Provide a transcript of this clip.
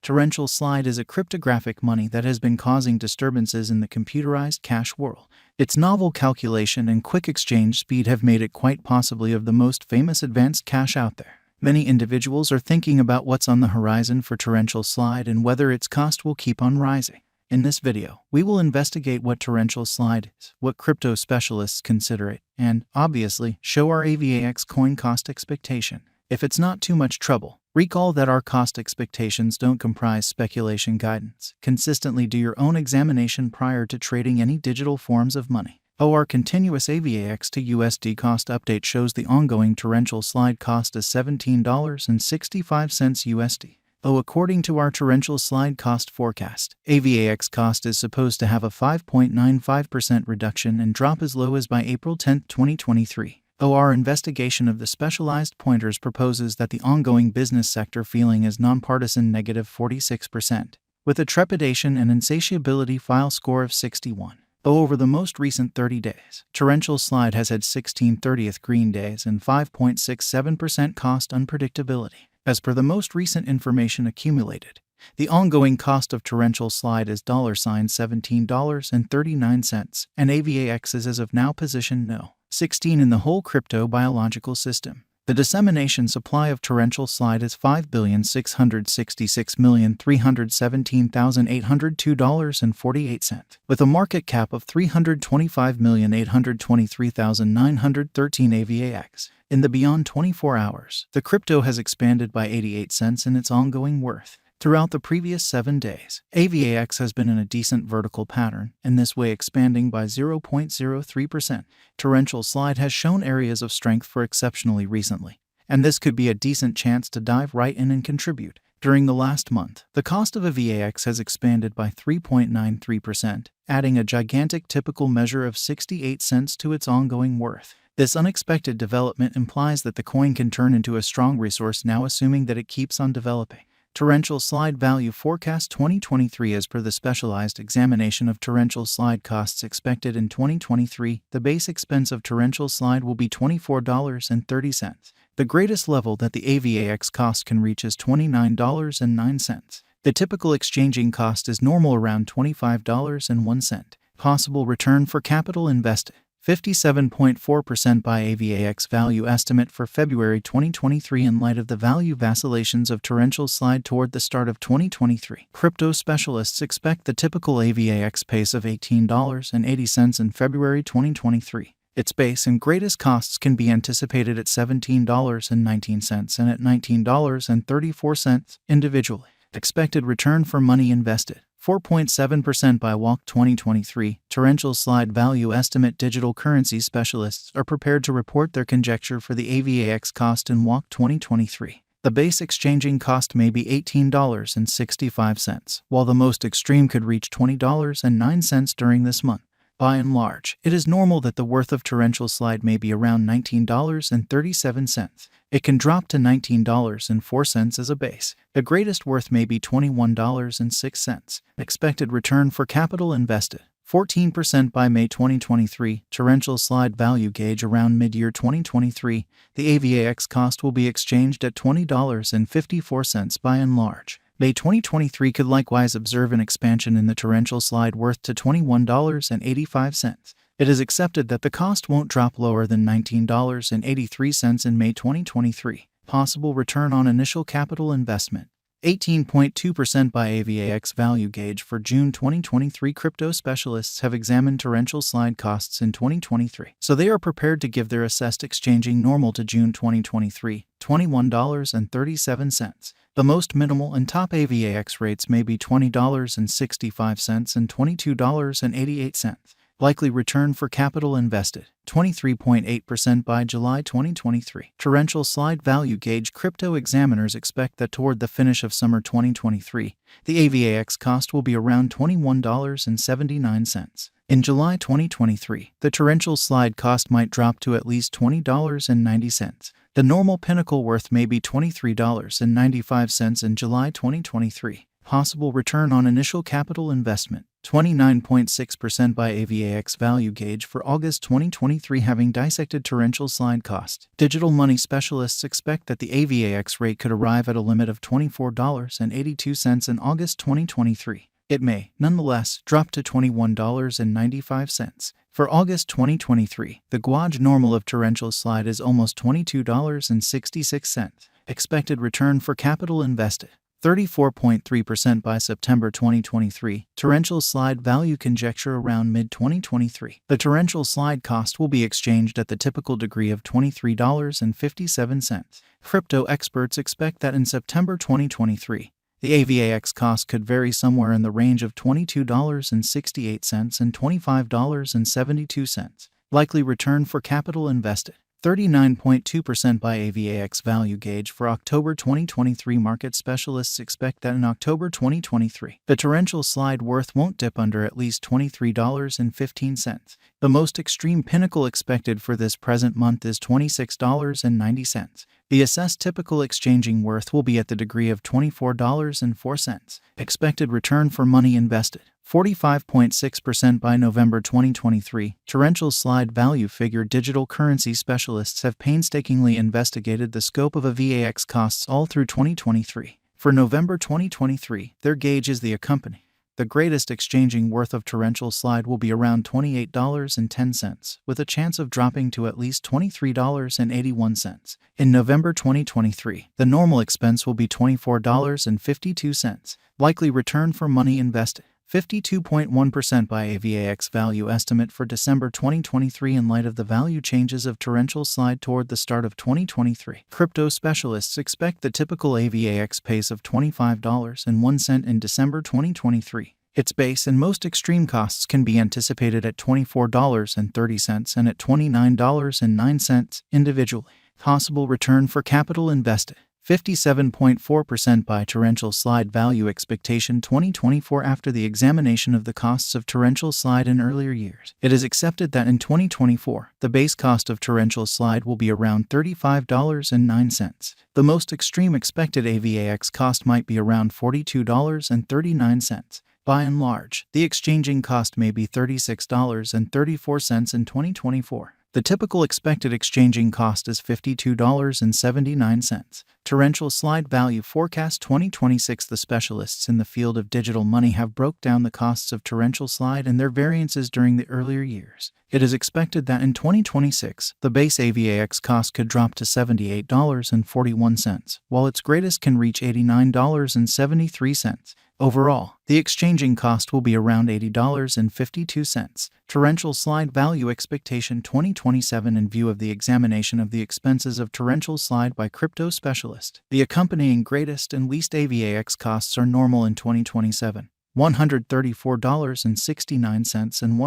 Torrential slide is a cryptographic money that has been causing disturbances in the computerized cash world. Its novel calculation and quick exchange speed have made it quite possibly of the most famous advanced cash out there. Many individuals are thinking about what's on the horizon for torrential slide and whether its cost will keep on rising. In this video, we will investigate what torrential slide is, what crypto specialists consider it, and, obviously, show our AVAX coin cost expectation. If it's not too much trouble, recall that our cost expectations don't comprise speculation guidance. Consistently do your own examination prior to trading any digital forms of money. Our continuous AVAX to USD cost update shows the ongoing torrential slide cost is $17.65 USD. According to our torrential slide cost forecast, AVAX cost is supposed to have a 5.95% reduction and drop as low as by April 10, 2023. Our investigation of the specialized pointers proposes that the ongoing business sector feeling is nonpartisan -46%, with a trepidation and insatiability file score of 61. Over the most recent 30 days, torrential slide has had 16 30th green days and 5.67% cost unpredictability. As per the most recent information accumulated, the ongoing cost of torrential slide is $17.39, and AVAX is as of now positioned no. 16 in the whole crypto biological system. The dissemination supply of torrential slide is $5,666,317,802.48, with a market cap of $325,823,913 AVAX. In the beyond 24 hours, the crypto has expanded by 88 cents in its ongoing worth. Throughout the previous 7 days, AVAX has been in a decent vertical pattern, in this way expanding by 0.03%. Torrential slide has shown areas of strength for exceptionally recently, and this could be a decent chance to dive right in and contribute. During the last month, the cost of AVAX has expanded by 3.93%, adding a gigantic typical measure of 68 cents to its ongoing worth. This unexpected development implies that the coin can turn into a strong resource now, assuming that it keeps on developing. Torrential slide value forecast 2023. As per the specialized examination of torrential slide costs expected in 2023, the base expense of torrential slide will be $24.30. The greatest level that the AVAX cost can reach is $29.09. The typical exchanging cost is normal around $25.01. Possible return for capital invested. 57.4% by AVAX value estimate for February 2023 in light of the value vacillations of torrential slide toward the start of 2023. Crypto specialists expect the typical AVAX pace of $18.80 in February 2023. Its base and greatest costs can be anticipated at $17.19 and at $19.34 individually. Expected return for money invested. 4.7% by WALC 2023. Torrential slide value estimate. Digital currency specialists are prepared to report their conjecture for the AVAX cost in WALC 2023. The base exchanging cost may be $18.65, while the most extreme could reach $20.09 during this month. By and large, it is normal that the worth of torrential slide may be around $19.37. It can drop to $19.04 as a base. The greatest worth may be $21.06. Expected return for capital invested. 14% by May 2023. Torrential slide value gauge around mid-year 2023. The AVAX cost will be exchanged at $20.54 by and large. May 2023 could likewise observe an expansion in the torrential slide worth to $21.85. It is accepted that the cost won't drop lower than $19.83 in May 2023. Possible return on initial capital investment. 18.2% by AVAX value gauge for June 2023. Crypto specialists have examined torrential slide costs in 2023, so they are prepared to give their assessed exchanging normal to June 2023, $21.37. The most minimal and top AVAX rates may be $20.65 and $22.88. Likely return for capital invested. 23.8% by July 2023. Torrential slide value gauge. Crypto examiners expect that toward the finish of summer 2023, the AVAX cost will be around $21.79. In July 2023, the torrential slide cost might drop to at least $20.90. The normal pinnacle worth may be $23.95 in July 2023. Possible return on initial capital investment. 29.6% by AVAX value gauge for August 2023. Having dissected torrential slide cost, digital money specialists expect that the AVAX rate could arrive at a limit of $24.82 in August 2023. It may, nonetheless, drop to $21.95. For August 2023, the gauge normal of torrential slide is almost $22.66. Expected return for capital invested, 34.3% by September 2023. Torrential slide value conjecture around mid-2023. The torrential slide cost will be exchanged at the typical degree of $23.57. Crypto experts expect that in September 2023, the AVAX cost could vary somewhere in the range of $22.68 and $25.72. Likely return for capital invested, 39.2% by AVAX value gauge for October 2023. Market specialists expect that in October 2023, the torrential slide worth won't dip under at least $23.15. The most extreme pinnacle expected for this present month is $26.90. The assessed typical exchanging worth will be at the degree of $24.04. Expected return for money invested, 45.6% by November 2023. Torrential slide value figure. Digital currency specialists have painstakingly investigated the scope of AVAX costs all through 2023. For November 2023, their gauge is the accompanying. The greatest exchanging worth of torrential slide will be around $28.10, with a chance of dropping to at least $23.81. In November 2023, the normal expense will be $24.52. Likely return for money invested, 52.1% by AVAX value estimate for December 2023. In light of the value changes of torrential slide toward the start of 2023, crypto specialists expect the typical AVAX pace of $25.01 in December 2023. Its base and most extreme costs can be anticipated at $24.30 and at $29.09 individually. Possible return for capital invested, 57.4% by torrential slide value expectation 2024. After the examination of the costs of torrential slide in earlier years, it is accepted that in 2024, the base cost of torrential slide will be around $35.09. The most extreme expected AVAX cost might be around $42.39. By and large, the exchanging cost may be $36.34 in 2024. The typical expected exchanging cost is $52.79. Torrential slide value forecast 2026. The specialists in the field of digital money have broke down the costs of torrential slide and their variances during the earlier years. It is expected that in 2026, the base AVAX cost could drop to $78.41, while its greatest can reach $89.73. Overall, the exchanging cost will be around $80.52. Torrential slide value expectation 2027. In view of the examination of the expenses of torrential slide by crypto specialists, the accompanying greatest and least AVAX costs are normal in 2027, $134.69 and